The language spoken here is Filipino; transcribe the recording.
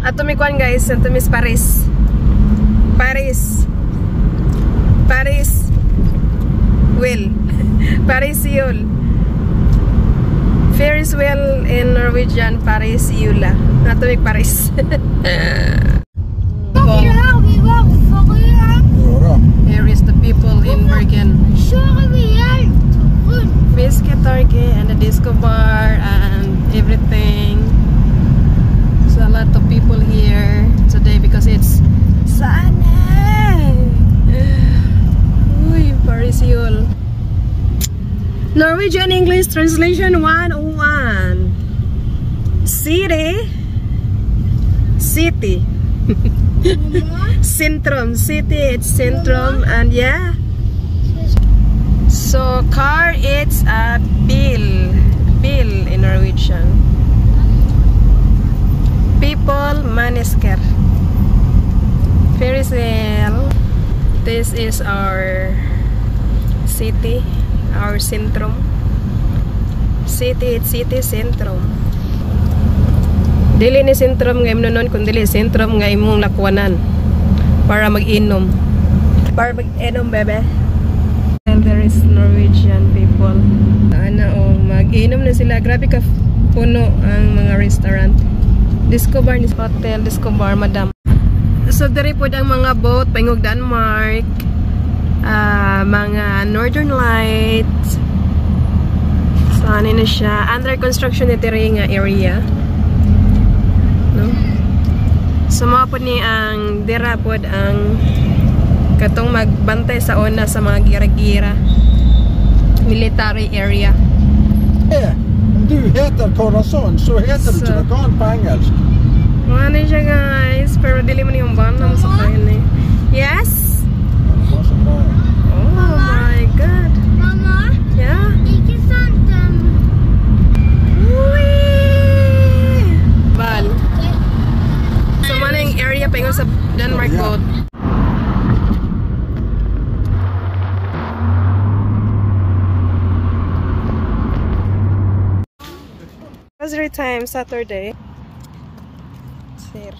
Ato mi kuan guys, ato mis Paris. Wheel. Parisiul. Ferris wheel in Norwegian, Parisiula. Ato mi Paris. Here is the people in Bergen. Biscuit Target and the disco bar and everything. So a lot of people here today because it's sunny. Uy, Parisiul. Norwegian English Translation 101. City. Centrum. City, it's centrum. And yeah. So car, it's a bil in Norwegian. People, mennesker. Ferris wheel. This is our city, our centrum. City, it's city centrum. Dili ni centrum nga imnonon, kundi centrum nga imong lakwanan para mag-inom. Para mag-inom, bebe. And there is Norwegian people. Mag-inom na sila. Grabe ka puno ang mga restaurant. Disco bar ni hotel, disco bar, madam. So diri po ang mga boat paingog Denmark. Mga Northern Lights. So ano na siya. Under construction ni diri nga area. No? So mga po ni ang dira po ang katong magbantay sa una sa mga gira-gira. Military area. Du heter Corazon, så heter det Turakan på engelsk. Ano siya guys, pero dili man yung banam sa kanya. Yes? Oh my God. Mama? Yeah? Ikke sant? Bal. So man yung area pa yung sa Denmark boat. Nursery time Saturday. Sir.